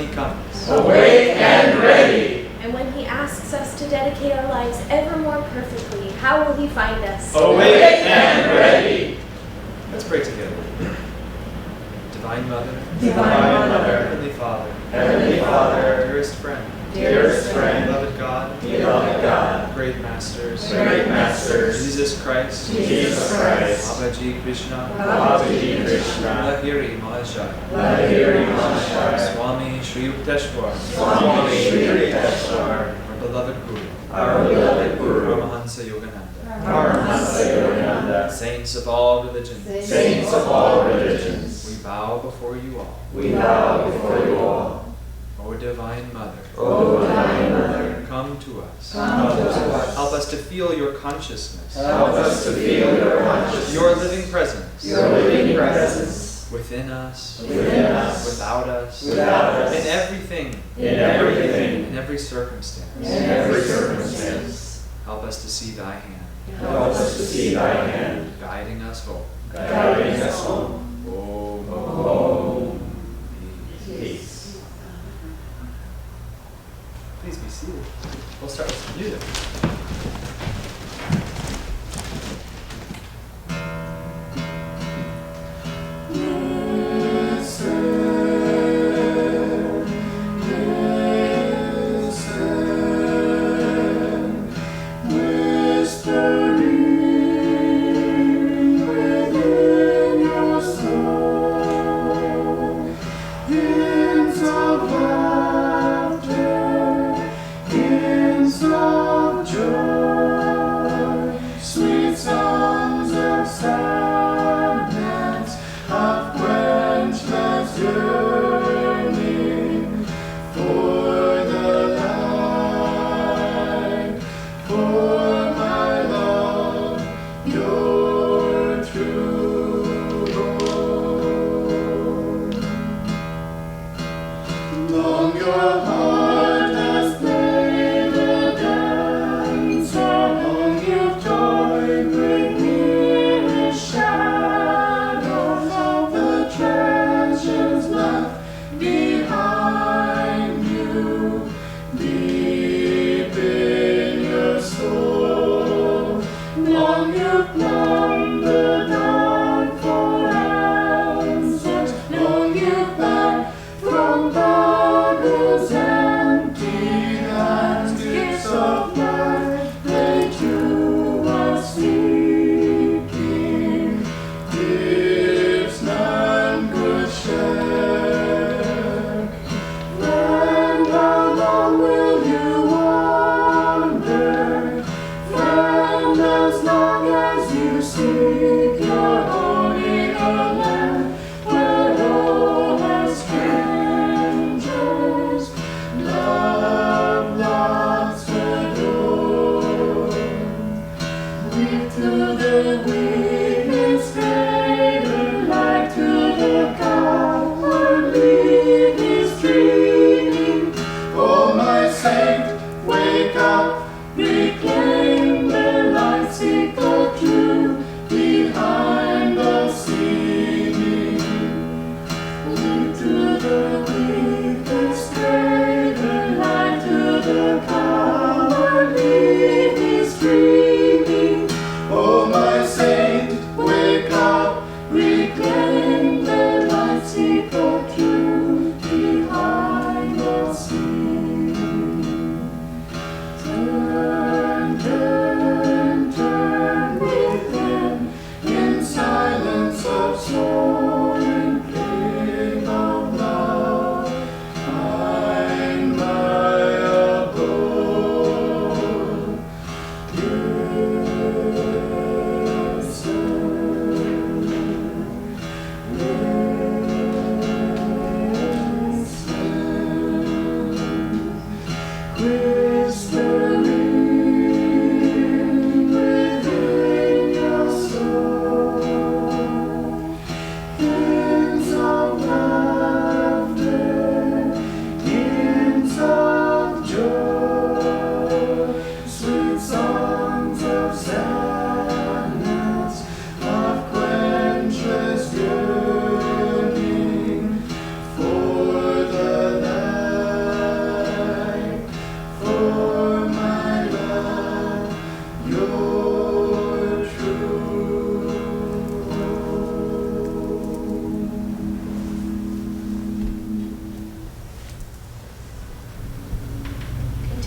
he comes. Awake and ready. And when he asks us to dedicate our lives ever more perfectly, how will he find us? Awake and ready. Let's pray together. Divine Mother, Divine Mother, Heavenly Father, Heavenly Father, dearest friend, dearest friend, beloved God, beloved God, great masters, great masters, Jesus Christ, Jesus Christ, Babaji Krishna, Babaji Krishna, Lahiri Mahashaya, Lahiri Mahashaya, Swami Shri Yukteswar, Swami Shri Yukteswar, our beloved Guru, our beloved Guru, Paramahansa Yogananda, Paramahansa Yogananda, saints of all religions, saints of all religions, we bow before you all. we bow before you all. O Divine Mother, O Divine Mother, come to us. come to us. Help us to feel your consciousness, Help us to feel your consciousness, your living presence, your living presence, within us, within us, without us, without us, in everything, in everything, in every circumstance. in every circumstance. Help us to see thy hand, Help us to see thy hand, guiding us home. guiding us home. Oh, Peace. please be seated. We'll start with some music.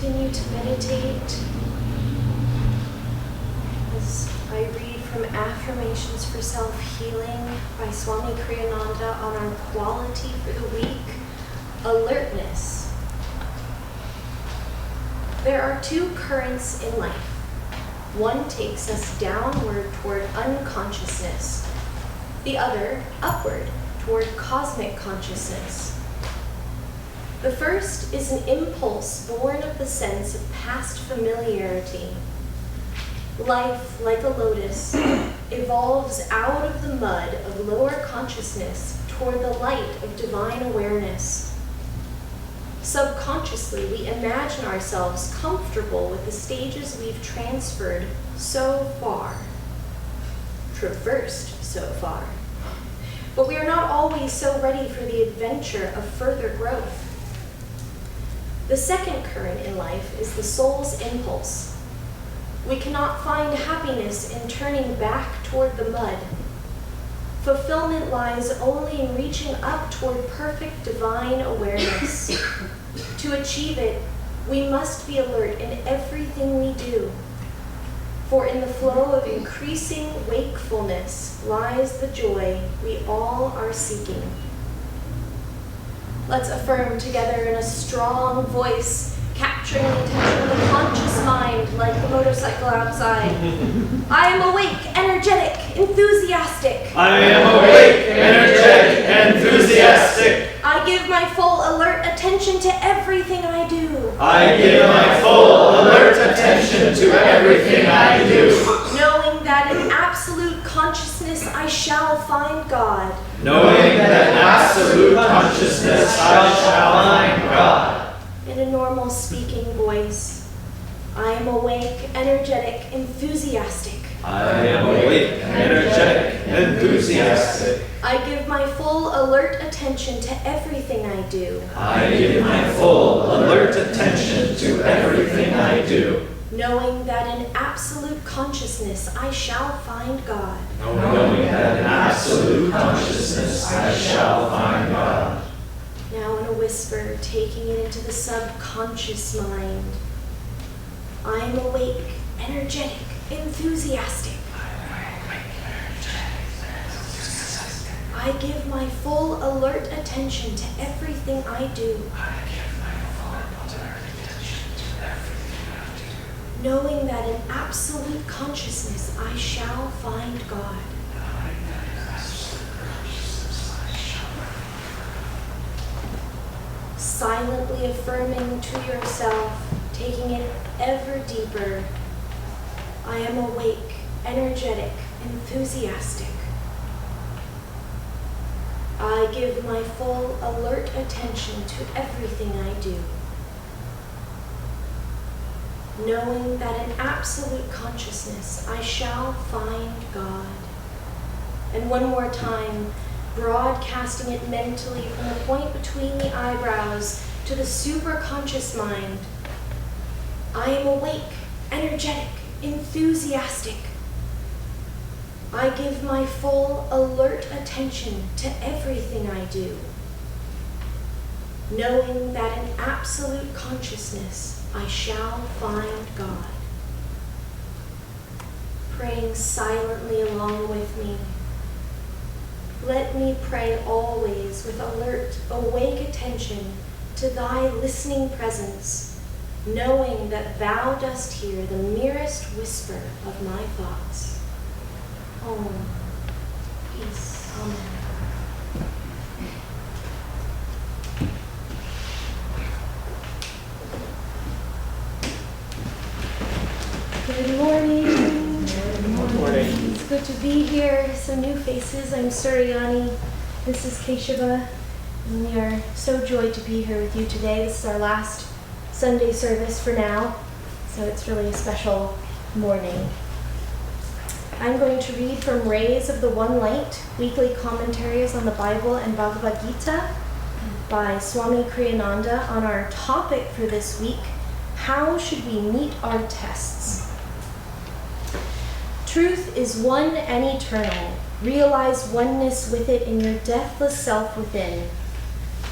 continue to meditate as I read from Affirmations for Self-Healing by Swami Kriyananda on our quality for the week, alertness. There are two currents in life. One takes us downward toward unconsciousness, the other upward toward cosmic consciousness. The first is an impulse born of the sense of past familiarity. Life, like a lotus, evolves out of the mud of lower consciousness toward the light of divine awareness. Subconsciously, we imagine ourselves comfortable with the stages we've transferred so far, traversed so far. But we are not always so ready for the adventure of further growth. The second current in life is the soul's impulse. We cannot find happiness in turning back toward the mud. Fulfillment lies only in reaching up toward perfect divine awareness. To achieve it, we must be alert in everything we do. For in the flow of increasing wakefulness lies the joy we all are seeking. Let's affirm together in a strong voice, capturing the attention of the conscious mind like the motorcycle outside. I am awake, energetic, enthusiastic. I am awake, energetic, enthusiastic. I give my full alert attention to everything I do. I give my full alert attention to everything I do. Knowing that in absolute consciousness I shall find God. Knowing that in absolute consciousness I shall find God. In a normal speaking voice, I am awake, energetic, enthusiastic. I am awake, energetic, enthusiastic. I give my full alert attention to everything I do. I give my full alert attention to everything I do. Knowing that in absolute consciousness I shall find God. Knowing that in absolute consciousness I shall find God. Now in a whisper, taking it into the subconscious mind. I am awake, energetic, enthusiastic. I give my full alert attention to everything I do. Knowing that in absolute consciousness I shall find God. Silently affirming to yourself, taking it ever deeper. I am awake, energetic, enthusiastic. I give my full alert attention to everything I do. Knowing that in absolute consciousness I shall find God. And one more time, broadcasting it mentally from the point between the eyebrows to the superconscious mind. I am awake, energetic, enthusiastic. I give my full alert attention to everything I do. Knowing that in absolute consciousness I shall find God. Praying silently along with me. Let me pray always with alert, awake attention to thy listening presence, knowing that thou dost hear the merest whisper of my thoughts. Om. Peace. Amen. Good morning. Good morning. It's good to be here. Some new faces. I'm Suryani. This is Keshava. And we are so joyed to be here with you today. This is our last Sunday service for now. So it's really a special morning. I'm going to read from Rays of the One Light, Weekly Commentaries on the Bible and Bhagavad Gita by Swami Kriyananda on our topic for this week, how should we meet our tests? Truth is one and eternal. Realize oneness with it in your deathless self within.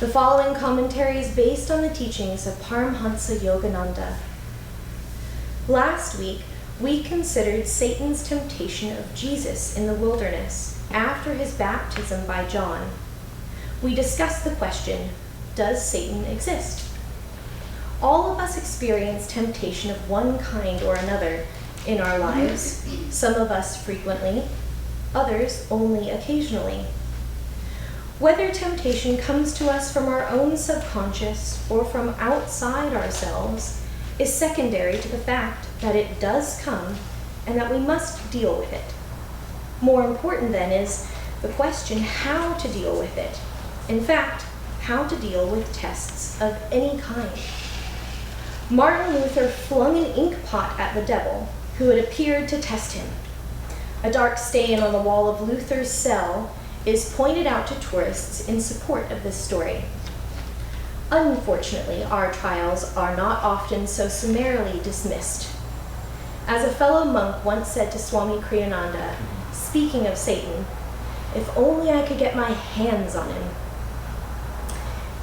The following commentary is based on the teachings of Paramhansa Yogananda. Last week, we considered Satan's temptation of Jesus in the wilderness after his baptism by John. We discussed the question, does Satan exist? All of us experience temptation of one kind or another in our lives, some of us frequently, others only occasionally. Whether temptation comes to us from our own subconscious or from outside ourselves is secondary to the fact that it does come and that we must deal with it. More important then is the question how to deal with it. In fact, how to deal with tests of any kind. Martin Luther flung an ink pot at the devil, who had appeared to test him. A dark stain on the wall of Luther's cell is pointed out to tourists in support of this story. Unfortunately, our trials are not often so summarily dismissed. As a fellow monk once said to Swami Kriyananda, speaking of Satan, "If only I could get my hands on him."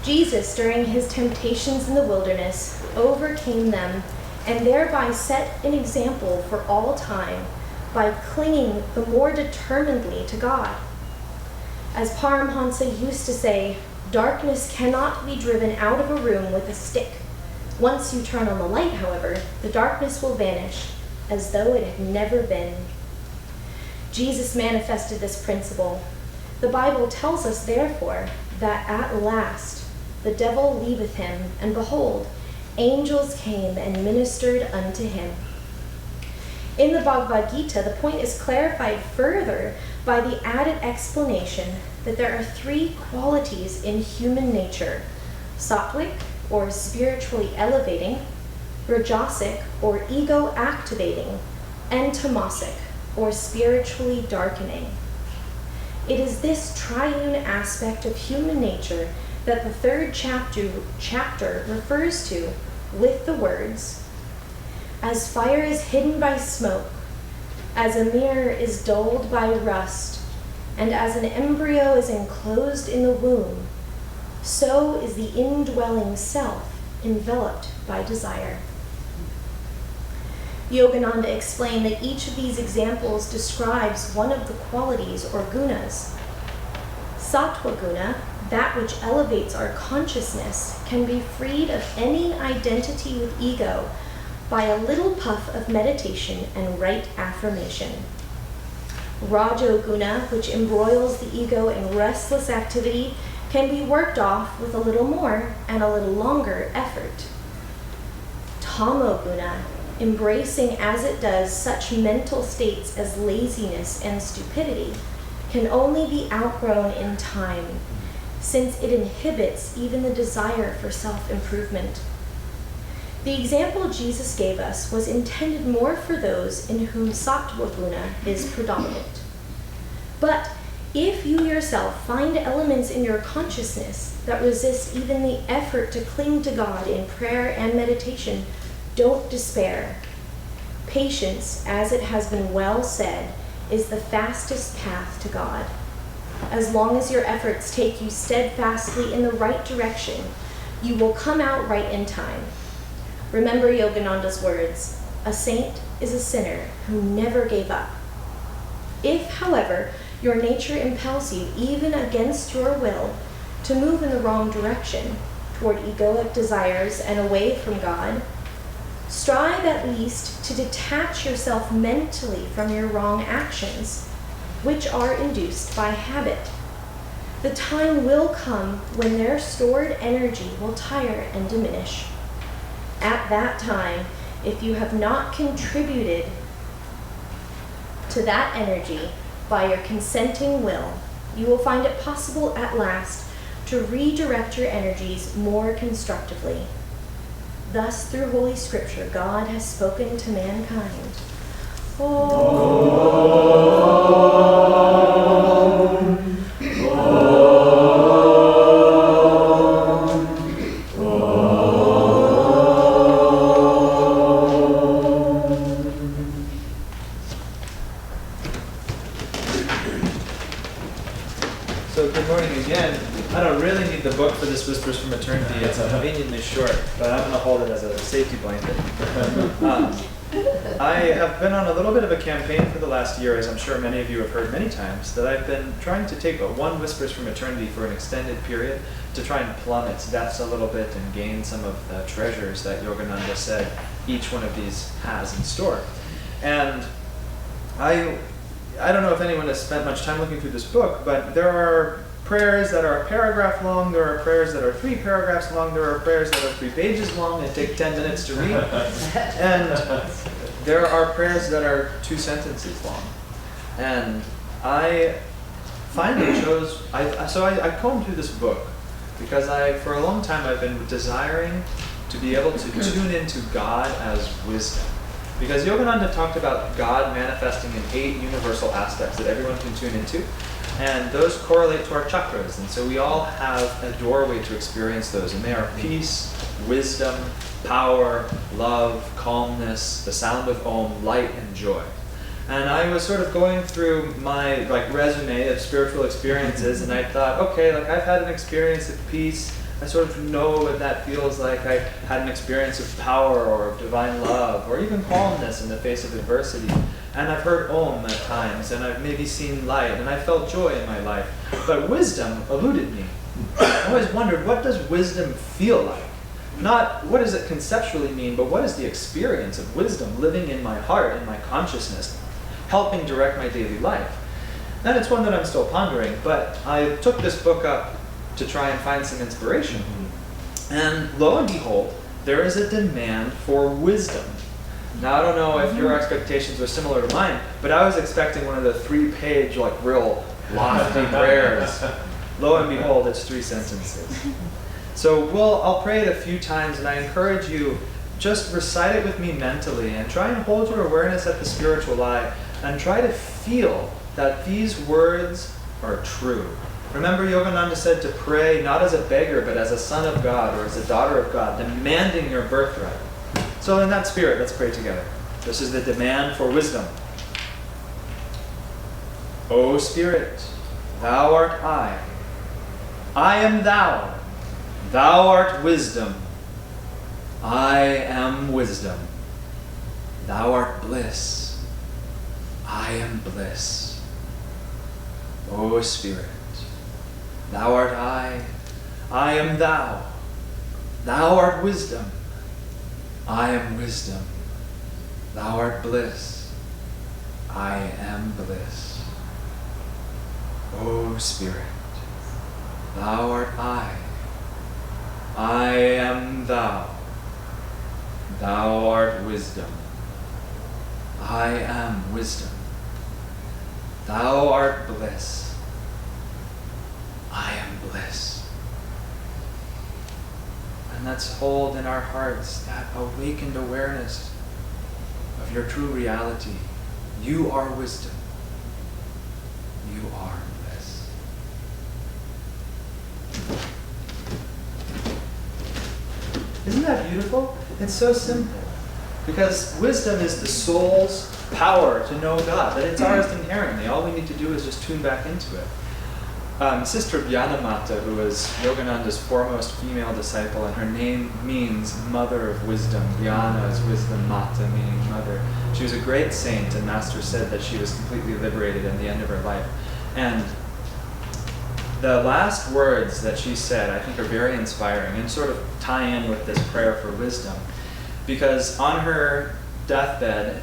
Jesus, during his temptations in the wilderness, overcame them and thereby set an example for all time by clinging the more determinedly to God. As Paramhansa used to say, darkness cannot be driven out of a room with a stick. Once you turn on the light, however, the darkness will vanish as though it had never been. Jesus manifested this principle. The Bible tells us, therefore, that at last the devil leaveth him, and behold, angels came and ministered unto him. In the Bhagavad Gita, the point is clarified further by the added explanation that there are three qualities in human nature: sattvic, or spiritually elevating; rajasic, or ego-activating; and tamasic, or spiritually darkening. It is this triune aspect of human nature that the third chapter refers to with the words, "As fire is hidden by smoke, as a mirror is dulled by rust, and as an embryo is enclosed in the womb, so is the indwelling self enveloped by desire." Yogananda explained that each of these examples describes one of the qualities or gunas. Sattva guna, that which elevates our consciousness, can be freed of any identity with ego by a little puff of meditation and right affirmation. Rajoguna, which embroils the ego in restless activity, can be worked off with a little more and a little longer effort. Tamoguna, embracing as it does such mental states as laziness and stupidity, can only be outgrown in time, since it inhibits even the desire for self-improvement. The example Jesus gave us was intended more for those in whom sattva guna is predominant. But if you yourself find elements in your consciousness that resist even the effort to cling to God in prayer and meditation, don't despair. Patience, as it has been well said, is the fastest path to God. As long as your efforts take you steadfastly in the right direction, you will come out right in time. Remember Yogananda's words, "A saint is a sinner who never gave up." If, however, your nature impels you, even against your will, to move in the wrong direction, toward egoic desires and away from God, strive at least to detach yourself mentally from your wrong actions, which are induced by habit. The time will come when their stored energy will tire and diminish. At that time, if you have not contributed to that energy by your consenting will, you will find it possible at last to redirect your energies more constructively. Thus, through Holy Scripture, God has spoken to mankind. So good morning again. I don't really need the book for this this Whispers from Eternity. It's conveniently short, but I'm going to hold it as a safety blanket. I have been on a little bit of a campaign for the last year, as I'm sure many of you have heard many times, that I've been trying to take one Whispers from Eternity for an extended period to try and plumb its depths a little bit and gain some of the treasures that Yogananda said each one of these has in store. And I don't know if anyone has spent much time looking through this book, but there are prayers that are a paragraph long, there are prayers that are 3 paragraphs long, there are prayers that are 3 pages long and take 10 minutes to read, and there are prayers that are 2 sentences long. And I finally chose, I combed through this book because for a long time I've been desiring to be able to tune into God as wisdom. Because Yogananda talked about God manifesting in 8 universal aspects that everyone can tune into, and those correlate to our chakras, and so we all have a doorway to experience those, and they are peace, wisdom, power, love, calmness, the sound of Om, light, and joy. And I was sort of going through my resume of spiritual experiences, and I thought, okay, I've had an experience of peace. I sort of know what that feels like. I had an experience of power or of divine love or even calmness in the face of adversity. And I've heard Om at times, and I've maybe seen light, and I felt joy in my life. But wisdom eluded me. I always wondered, what does wisdom feel like? Not what does it conceptually mean, but what is the experience of wisdom living in my heart, in my consciousness, helping direct my daily life? And it's one that I'm still pondering, but I took this book up to try and find some inspiration. And lo and behold, there is a demand for wisdom. Now, I don't know if your expectations were similar to mine, but I was expecting one of the 3-page, real lofty prayers. Lo and behold, it's 3 sentences. So I'll pray it a few times, and I encourage you, just recite it with me mentally, and try and hold your awareness at the spiritual eye, and try to feel that these words are true. Remember, Yogananda said to pray not as a beggar, but as a son of God or as a daughter of God, demanding your birthright. So in that spirit, let's pray together. This is the demand for wisdom. O Spirit, thou art I am thou. Thou art wisdom. I am wisdom. Thou art bliss. I am bliss. O Spirit, thou art I am thou. Thou art wisdom. I am wisdom. Thou art bliss. I am bliss. O Spirit, thou art I am thou. Thou art wisdom. I am wisdom. Thou art bliss. I am bliss. And let's hold in our hearts that awakened awareness of your true reality. You are wisdom. You are bliss. Isn't that beautiful? It's so simple. Because wisdom is the soul's power to know God, that it's ours inherently. All we need to do is just tune back into it. Sister Vyanamata, who was Yogananda's foremost female disciple, and her name means mother of wisdom. Vyana is wisdom, Mata meaning mother. She was a great saint, and Master said that she was completely liberated at the end of her life. And the last words that she said, I think, are very inspiring and sort of tie in with this prayer for wisdom. Because on her deathbed,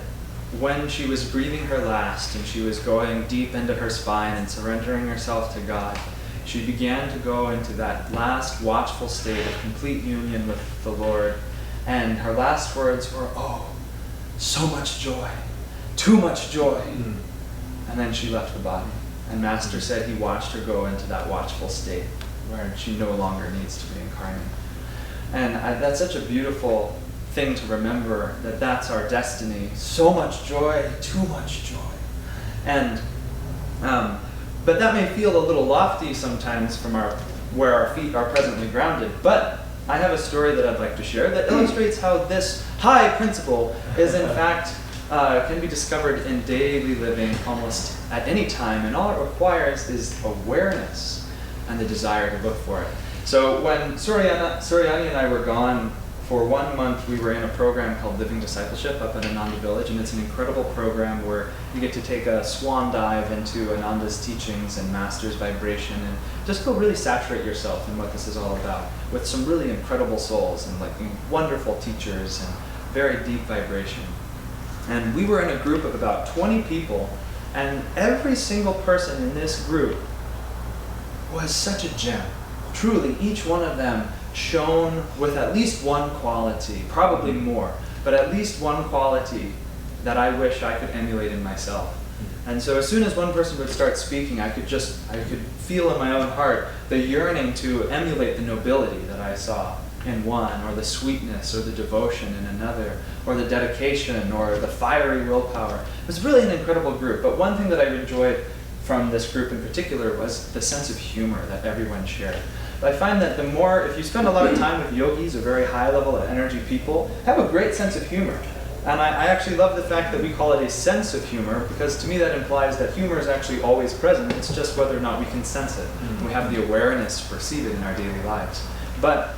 when she was breathing her last and she was going deep into her spine and surrendering herself to God, she began to go into that last watchful state of complete union with the Lord. And her last words were, "Oh, so much joy, too much joy." And then she left the body. And Master said he watched her go into that watchful state where she no longer needs to reincarnate. And that's such a beautiful thing to remember, that that's our destiny. So much joy, too much joy. And but that may feel a little lofty sometimes from where our feet are presently grounded. But I have a story that I'd like to share that illustrates how this high principle is in fact can be discovered in daily living almost at any time, and all it requires is awareness and the desire to look for it. So when Suryani and I were gone for 1 month, we were in a program called Living Discipleship up at Ananda Village, and it's an incredible program where you get to take a swan dive into Ananda's teachings and master's vibration and just go really saturate yourself in what this is all about with some really incredible souls and like wonderful teachers and very deep vibration. And we were in a group of about 20 people, and every single person in this group was such a gem. Truly, each one of them shone with at least one quality, probably more, but at least one quality that I wish I could emulate in myself. And so as soon as one person would start speaking, I could feel in my own heart the yearning to emulate the nobility that I saw in one, or the sweetness, or the devotion in another, or the dedication, or the fiery willpower. It was really an incredible group, but one thing that I enjoyed from this group in particular was the sense of humor that everyone shared. I find that if you spend a lot of time with yogis or very high level energy people, have a great sense of humor. And I actually love the fact that we call it a sense of humor, because to me that implies that humor is actually always present. It's just whether or not we can sense it. We have the awareness to perceive it in our daily lives. But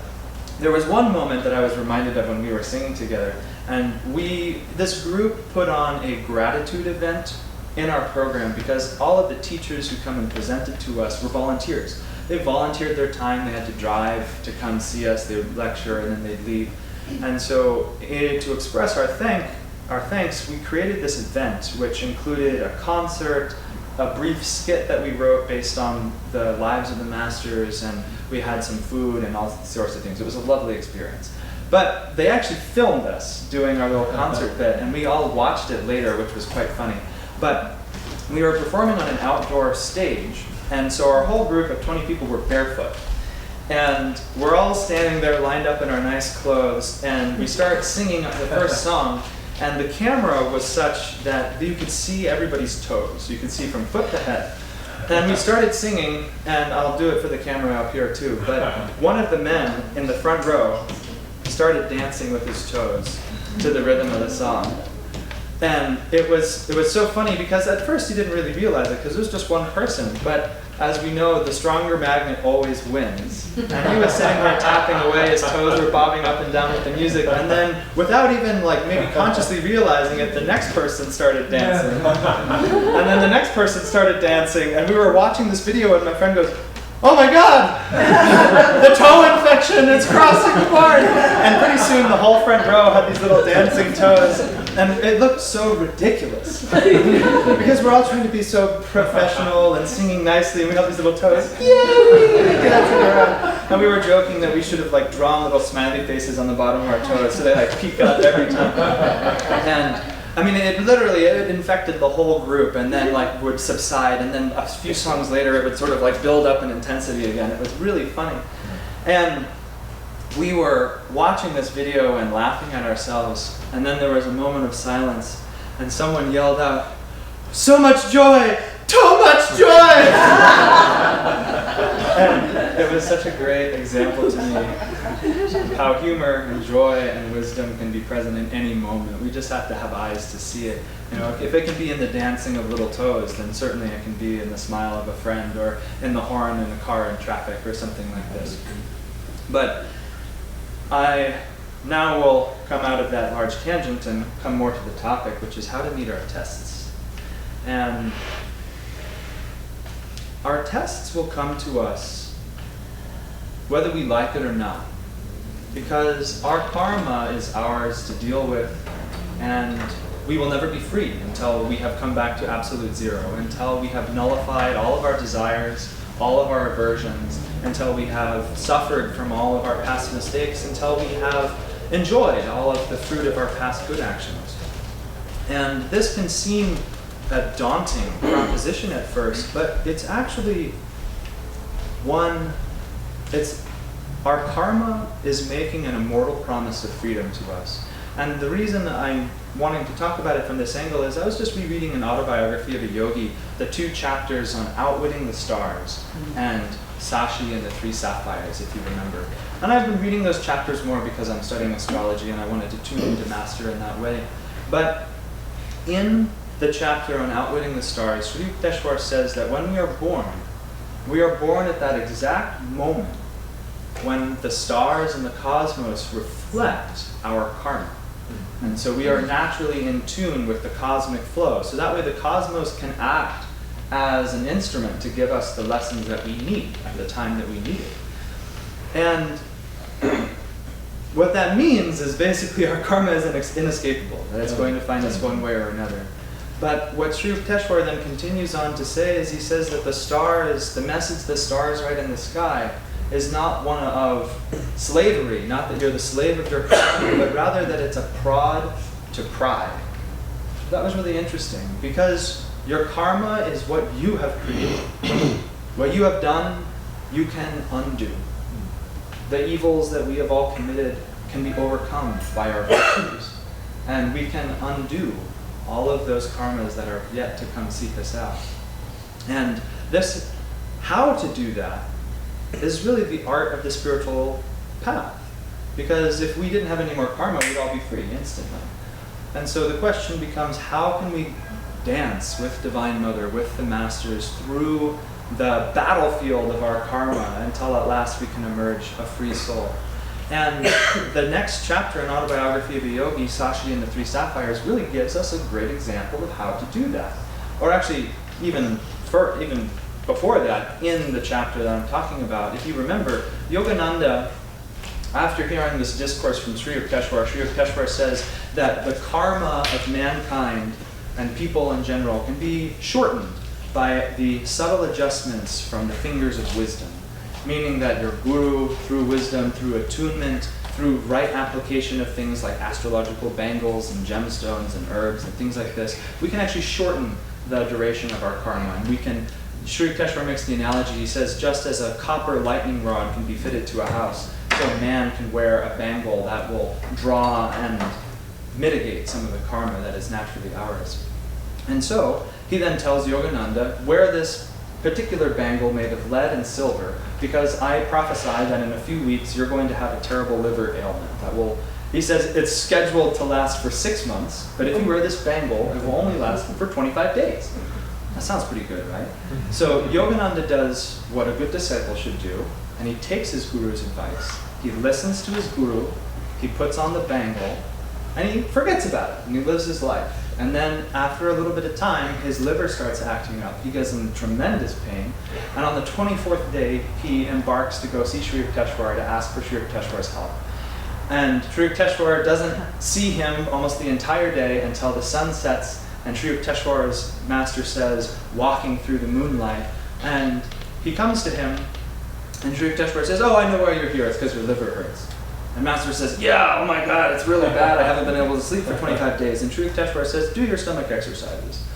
there was one moment that I was reminded of when we were singing together, and this group put on a gratitude event in our program because all of the teachers who come and presented to us were volunteers. They volunteered their time, they had to drive to come see us, they would lecture, and then they'd leave. And so to express our thanks, we created this event which included a concert, a brief skit that we wrote based on the lives of the masters, and we had some food and all sorts of things. It was a lovely experience. But they actually filmed us doing our little concert bit, and we all watched it later, which was quite funny. But we were performing on an outdoor stage, and so our whole group of 20 people were barefoot. And we're all standing there lined up in our nice clothes, and we start singing the first song, and the camera was such that you could see everybody's toes. You could see from foot to head. And we started singing, and I'll do it for the camera up here too, but one of the men in the front row started dancing with his toes to the rhythm of the song. And it was so funny because at first he didn't really realize it because it was just one person, but as we know, the stronger magnet always wins. And he was sitting there tapping away, his toes were bobbing up and down with the music, and then without even maybe consciously realizing it, the next person started dancing. And then the next person started dancing, and we were watching this video and my friend goes, "Oh my God! The toe infection is crossing the board!" And pretty soon the whole front row had these little dancing toes, and it looked so ridiculous. Because we're all trying to be so professional and singing nicely, and we have these little toes, yay! Dancing around. And we were joking that we should have drawn little smiley faces on the bottom of our toes so they peek out every time. And I mean, it infected the whole group, and then would subside, and then a few songs later it would sort of build up in intensity again. It was really funny. And we were watching this video and laughing at ourselves, and then there was a moment of silence, and someone yelled out, "So much joy! Too much joy!" And it was such a great example to me how humor and joy and wisdom can be present in any moment. We just have to have eyes to see it. If it can be in the dancing of little toes, then certainly it can be in the smile of a friend, or in the horn in a car in traffic, or something like this. But I now will come out of that large tangent and come more to the topic, which is how to meet our tests. And our tests will come to us whether we like it or not, because our karma is ours to deal with, and we will never be free until we have come back to absolute zero, until we have nullified all of our desires, all of our aversions, until we have suffered from all of our past mistakes, until we have enjoyed all of the fruit of our past good actions. And this can seem a daunting proposition at first, but it's actually our karma is making an immortal promise of freedom to us. And the reason that I'm wanting to talk about it from this angle is I was just rereading an autobiography of a yogi, the 2 chapters on Outwitting the Stars and Sashi and the 3 Sapphires, if you remember. And I've been reading those chapters more because I'm studying astrology and I wanted to tune into master in that way. But in the chapter on Outwitting the Stars, Sri Yukteswar says that when we are born at that exact moment when the stars and the cosmos reflect our karma. And so we are naturally in tune with the cosmic flow. So that way the cosmos can act as an instrument to give us the lessons that we need at the time that we need it. And what that means is basically our karma is inescapable, that it's going to find us one way or another. But what Sri Yukteswar then continues on to say is he says that the message the stars write in the sky is not one of slavery, not that you're the slave of your karma, but rather that it's a prod to pride. That was really interesting, because your karma is what you have created. What you have done, you can undo. The evils that we have all committed can be overcome by our virtues, and we can undo all of those karmas that are yet to come seek us out. And this, how to do that, is really the art of the spiritual path. Because if we didn't have any more karma, we'd all be free instantly. And so the question becomes, how can we dance with Divine Mother, with the Masters, through the battlefield of our karma until at last we can emerge a free soul? And the next chapter in Autobiography of a Yogi, Sashi and the Three Sapphires, really gives us a great example of how to do that. Or actually, even before that, in the chapter that I'm talking about, if you remember, Yogananda, after hearing this discourse from Sri Yukteswar says that the karma of mankind and people in general can be shortened by the subtle adjustments from the fingers of wisdom. Meaning that your guru, through wisdom, through attunement, through right application of things like astrological bangles and gemstones and herbs and things like this, we can actually shorten the duration of our karma. And we can, Sri Yukteswar makes the analogy, he says, just as a copper lightning rod can be fitted to a house, so a man can wear a bangle that will draw and mitigate some of the karma that is naturally ours. And so, he then tells Yogananda, wear this particular bangle made of lead and silver, because I prophesy that in a few weeks you're going to have a terrible liver ailment that will, he says it's scheduled to last for 6 months, but if you wear this bangle, it will only last for 25 days. That sounds pretty good, right? So Yogananda does what a good disciple should do, and he takes his guru's advice. He listens to his guru, he puts on the bangle, and he forgets about it, and he lives his life. And then after a little bit of time, his liver starts acting up. He gets in tremendous pain. And on the 24th day, he embarks to go see Sri Yukteswar to ask for Sri Yukteswar's help. And Sri Yukteswar doesn't see him almost the entire day until the sun sets, and Sri Yukteswar's master says, walking through the moonlight, and he comes to him, and Sri Yukteswar says, oh, I know why you're here, it's because your liver hurts. And Master says, yeah, oh my God, it's really bad. I haven't been able to sleep for 25 days. And Sri Yukteswar says, do your stomach exercises.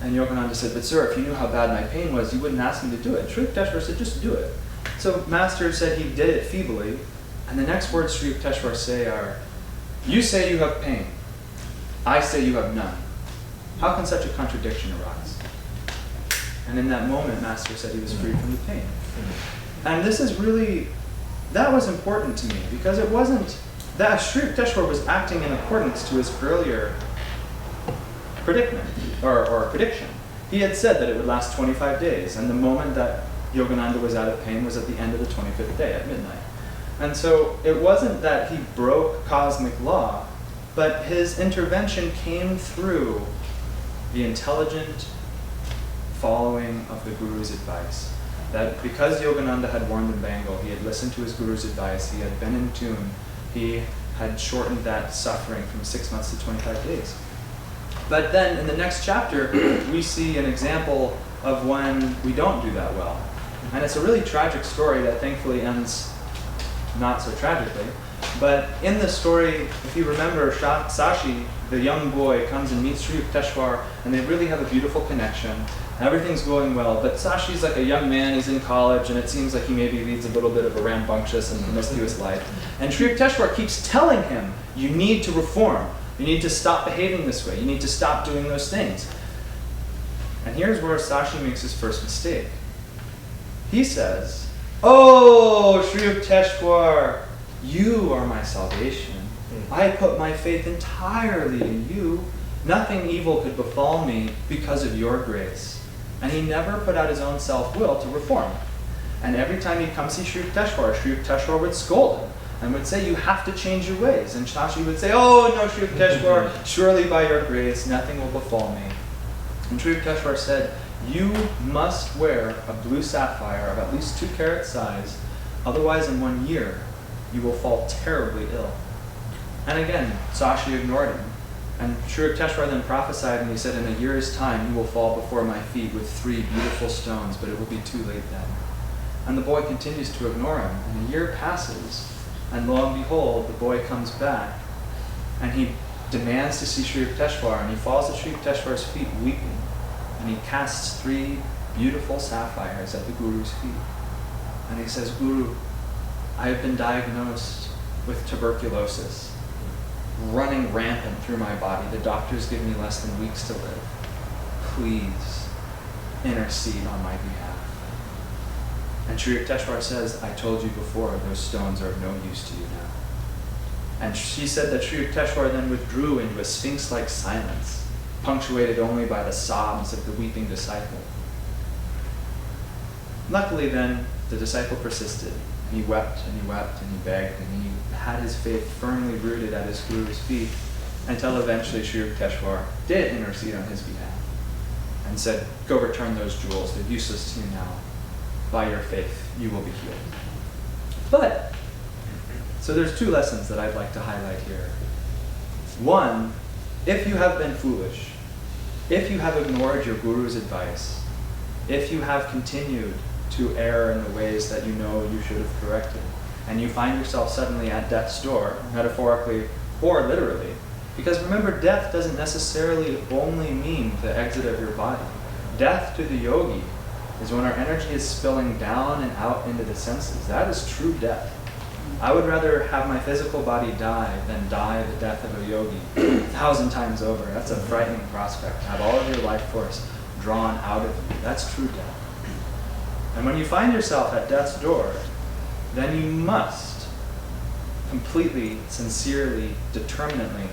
And Yogananda said, but sir, if you knew how bad my pain was, you wouldn't ask me to do it. Sri Yukteswar said, just do it. So Master said he did it feebly. And the next words Sri Yukteswar say are, you say you have pain. I say you have none. How can such a contradiction arise? And in that moment, Master said he was free from the pain. And this is really, that was important to me, because it wasn't, that Sri Yukteswar was acting in accordance to his earlier predicament, or prediction. He had said that it would last 25 days, and the moment that Yogananda was out of pain was at the end of the 25th day at midnight. And so it wasn't that he broke cosmic law, but his intervention came through the intelligent following of the Guru's advice. That because Yogananda had worn the bangle, he had listened to his Guru's advice, he had been in tune, he had shortened that suffering from 6 months to 25 days. But then in the next chapter, we see an example of when we don't do that well. And it's a really tragic story that thankfully ends not so tragically. But in the story, if you remember, Sashi, the young boy, comes and meets Sri Yukteswar, and they really have a beautiful connection. Everything's going well, but Sashi's like a young man, he's in college, and it seems like he maybe leads a little bit of a rambunctious and promiscuous life. And Sri Yukteswar keeps telling him, you need to reform. You need to stop behaving this way. You need to stop doing those things. And here's where Sashi makes his first mistake. He says, oh, Sri Yukteswar, you are my salvation. I put my faith entirely in you. Nothing evil could befall me because of your grace. And he never put out his own self-will to reform. And every time he'd come see Sri Yukteswar would scold him and would say, you have to change your ways. And Shashi would say, oh no, Sri Yukteswar, surely by your grace nothing will befall me. And Sri Yukteswar said, you must wear a blue sapphire of at least 2 carat size, otherwise in 1 year you will fall terribly ill. And again, Sashi ignored him. And Sri Yukteswar then prophesied, and he said, in a year's time you will fall before my feet with 3 beautiful stones, but it will be too late then. And the boy continues to ignore him, and a year passes, and lo and behold, the boy comes back, and he demands to see Sri Yukteswar, and he falls at Sri Yukteswar's feet weeping, and he casts 3 beautiful sapphires at the Guru's feet. And he says, Guru, I have been diagnosed with tuberculosis, running rampant through my body. The doctors give me less than weeks to live. Please intercede on my behalf. And Sri Yukteswar says, I told you before, those stones are of no use to you now. And she said that Sri Yukteswar then withdrew into a sphinx-like silence, punctuated only by the sobs of the weeping disciple. Luckily then, the disciple persisted, and he wept and he wept and he begged, and he had his faith firmly rooted at his Guru's feet, until eventually Sri Yukteswar did intercede on his behalf and said, go return those jewels, they're useless to you now. By your faith, you will be healed. But, so there's 2 lessons that I'd like to highlight here. One, if you have been foolish, if you have ignored your Guru's advice, if you have continued to err in the ways that you know you should have corrected, and you find yourself suddenly at death's door, metaphorically or literally, because remember, death doesn't necessarily only mean the exit of your body. Death to the yogi is when our energy is spilling down and out into the senses. That is true death. I would rather have my physical body die than die the death of a yogi 1,000 times over. That's a frightening prospect. Have all of your life force drawn out of you. That's true death. And when you find yourself at death's door, then you must completely, sincerely, determinately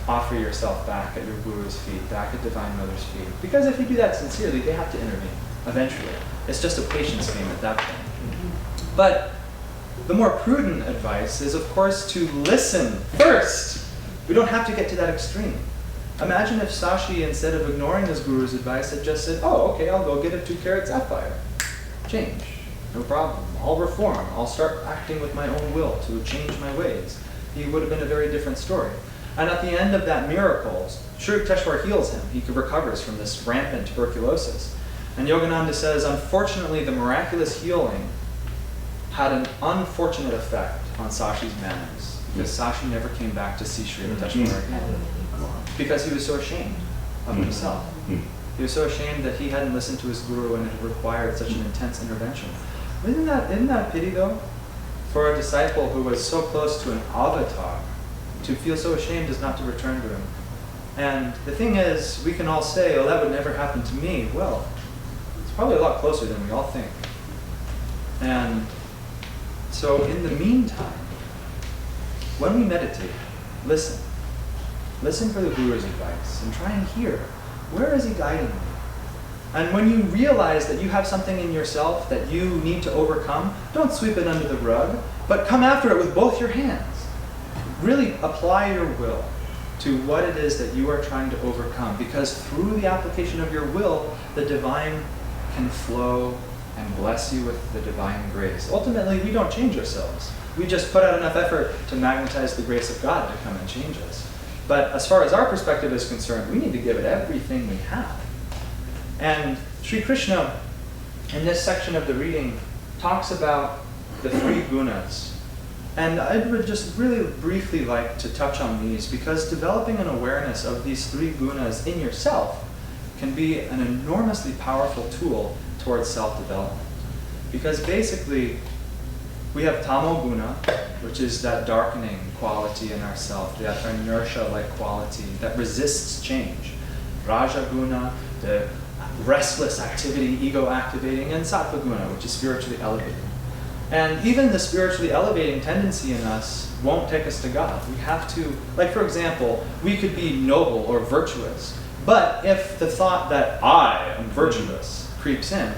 offer yourself back at your Guru's feet, back at Divine Mother's feet. Because if you do that sincerely, they have to intervene eventually. It's just a patience game at that point. But the more prudent advice is, of course, to listen first. We don't have to get to that extreme. Imagine if Sashi, instead of ignoring his Guru's advice, had just said, oh, okay, I'll go get a 2 carat sapphire. Change. No problem. I'll reform. I'll start acting with my own will to change my ways. He would have been a very different story. And at the end of that miracle, Sri Yukteswar heals him. He recovers from this rampant tuberculosis. And Yogananda says, unfortunately, the miraculous healing had an unfortunate effect on Sashi's manners, because Sashi never came back to see Sri Yukteswar again, because he was so ashamed of himself. He was so ashamed that he hadn't listened to his Guru and it required such an intense intervention. Isn't that pity, though? For a disciple who was so close to an avatar, to feel so ashamed as not to return to him. And the thing is, we can all say, oh, that would never happen to me. Well, it's probably a lot closer than we all think. And so in the meantime, when we meditate, listen. Listen for the Guru's advice and try and hear, where is he guiding me? And when you realize that you have something in yourself that you need to overcome, don't sweep it under the rug, but come after it with both your hands. Really apply your will to what it is that you are trying to overcome, because through the application of your will, the divine can flow and bless you with the divine grace. Ultimately, we don't change ourselves. We just put out enough effort to magnetize the grace of God to come and change us. But as far as our perspective is concerned, we need to give it everything we have. And Sri Krishna, in this section of the reading, talks about the 3 gunas. And I would just really briefly like to touch on these, because developing an awareness of these 3 gunas in yourself can be an enormously powerful tool towards self-development. Because basically, we have tamo guna, which is that darkening quality in ourself, that inertia-like quality that resists change. Raja guna, the restless activity, ego-activating, and sattva guna, which is spiritually elevating. And even the spiritually elevating tendency in us won't take us to God. We have to, like for example, we could be noble or virtuous, but if the thought that I am virtuous creeps in,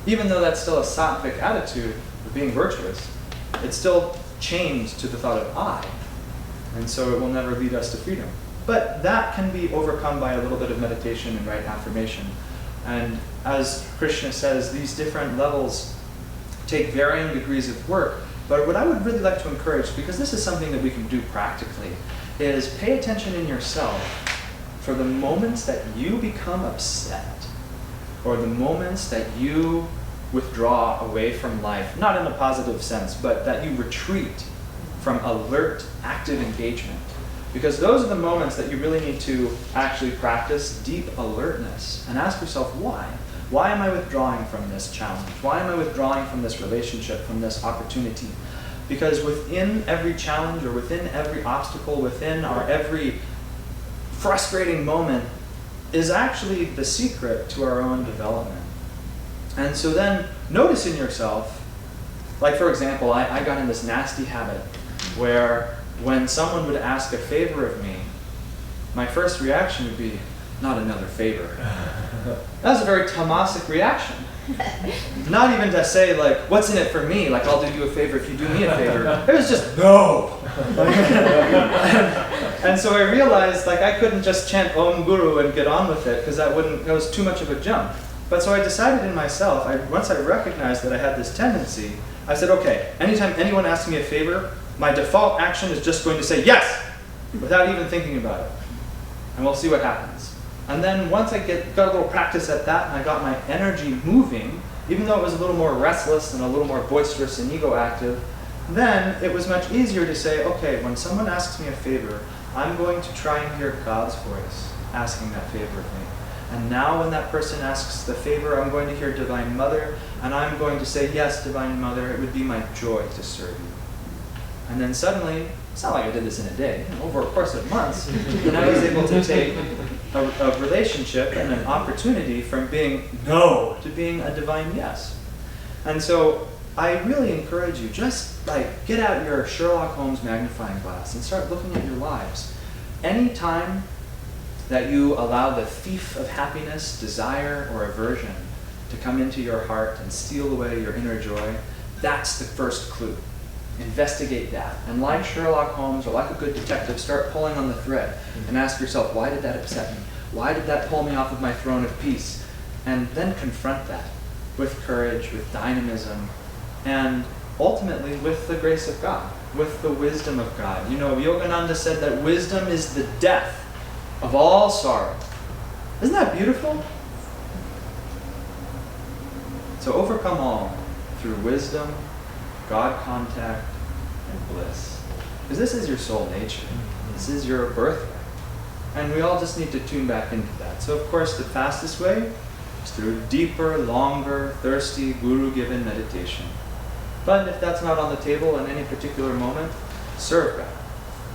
even though that's still a sattvic attitude of being virtuous, it's still chained to the thought of I, and so it will never lead us to freedom. But that can be overcome by a little bit of meditation and right affirmation. And as Krishna says, these different levels take varying degrees of work. But what I would really like to encourage, because this is something that we can do practically, is pay attention in yourself for the moments that you become upset, or the moments that you withdraw away from life, not in a positive sense, but that you retreat from alert, active engagement. Because those are the moments that you really need to actually practice deep alertness and ask yourself, why? Why am I withdrawing from this challenge? Why am I withdrawing from this relationship, from this opportunity? Because within every challenge, or within every obstacle, within our every frustrating moment is actually the secret to our own development. And so then notice in yourself, like for example, I got in this nasty habit where when someone would ask a favor of me, my first reaction would be, not another favor. That was a very tamasic reaction. Not even to say like, what's in it for me? Like, I'll do you a favor if you do me a favor. It was just, no! And so I realized like I couldn't just chant Om Guru and get on with it, because that was too much of a jump. But so I decided in myself, once I recognized that I had this tendency, I said, okay, anytime anyone asks me a favor, my default action is just going to say yes, without even thinking about it. And we'll see what happens. And then once I got a little practice at that, and I got my energy moving, even though it was a little more restless and a little more boisterous and ego active, then it was much easier to say, okay, when someone asks me a favor, I'm going to try and hear God's voice asking that favor of me. And now when that person asks the favor, I'm going to hear Divine Mother, and I'm going to say, yes, Divine Mother, it would be my joy to serve you. And then suddenly, it's not like I did this in a day, over a course of months, and I was able to take a relationship and an opportunity from being no to being a divine yes. And so I really encourage you, just like get out your Sherlock Holmes magnifying glass and start looking at your lives. Any time that you allow the thief of happiness, desire, or aversion to come into your heart and steal away your inner joy, that's the first clue. Investigate that. And like Sherlock Holmes, or like a good detective, start pulling on the thread and ask yourself, why did that upset me? Why did that pull me off of my throne of peace? And then confront that with courage, with dynamism, and ultimately with the grace of God, with the wisdom of God. You know, Yogananda said that wisdom is the death of all sorrow. Isn't that beautiful? So overcome all through wisdom, God contact, and bliss. Because this is your soul nature. This is your birthright. And we all just need to tune back into that. So of course the fastest way is through deeper, longer, thirsty, guru-given meditation. But if that's not on the table in any particular moment, serve God.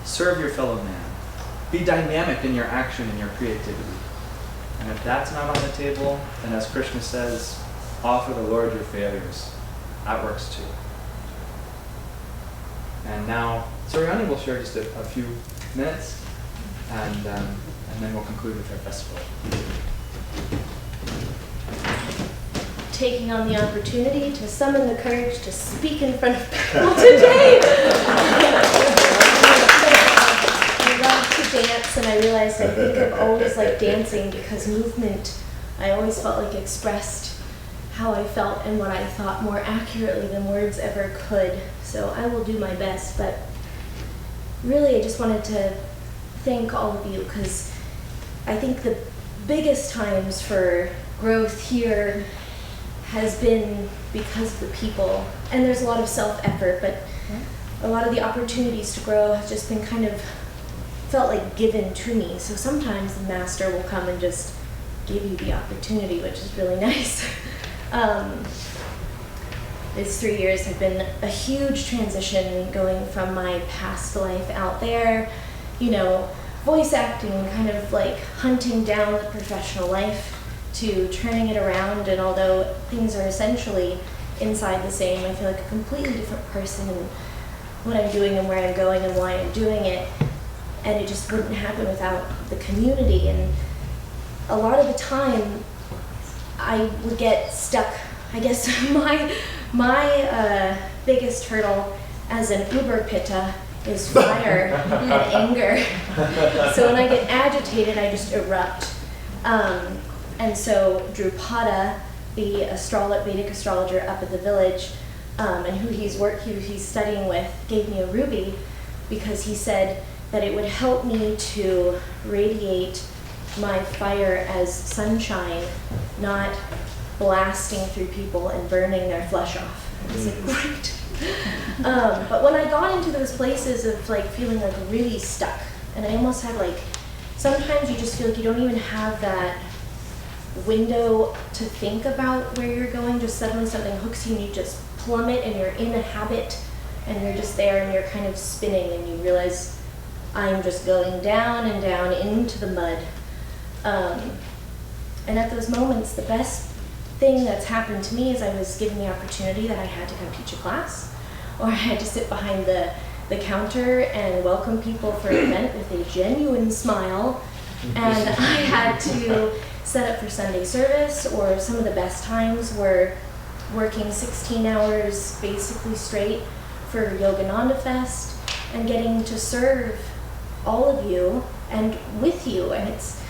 Serve your fellow man. Be dynamic in your action and your creativity. And if that's not on the table, then as Krishna says, offer the Lord your failures. That works too. And now, Suryani will share just a few minutes, and then we'll conclude with our festival. Taking on the opportunity to summon the courage to speak in front of people today. I love to dance, and I realized I think I've always liked dancing because movement, I always felt like expressed how I felt and what I thought more accurately than words ever could. So I will do my best, but really I just wanted to thank all of you, because I think the biggest times for growth here has been because of the people. And there's a lot of self-effort, but a lot of the opportunities to grow have just been kind of felt like given to me. So sometimes the master will come and just give you the opportunity, which is really nice. These 3 years have been a huge transition, going from my past life out there, you know, voice acting, kind of like hunting down the professional life, to turning it around. And although things are essentially inside the same, I feel like a completely different person in what I'm doing and where I'm going and why I'm doing it. And it just wouldn't happen without the community. And a lot of the time, I would get stuck I guess my biggest hurdle as an Uber Pitta is fire and anger. So when I get agitated, I just erupt. And so Drupada, the Vedic astrologer up at the village, and who he's studying with, gave me a ruby because he said that it would help me to radiate my fire as sunshine, not blasting through people and burning their flesh off. I was like, great. But when I got into those places of like feeling like really stuck, and I almost had like, sometimes you just feel like you don't even have that window to think about where you're going, just suddenly something hooks you and you just plummet and you're in a habit and you're just there and you're kind of spinning and you realize I'm just going down and down into the mud. And at those moments, the best thing that's happened to me is I was given the opportunity that I had to come teach a class, or I had to sit behind the counter and welcome people for an event with a genuine smile, and I had to set up for Sunday service, or some of the best times were working 16 hours basically straight for Yogananda Fest and getting to serve all of you and with you, and it's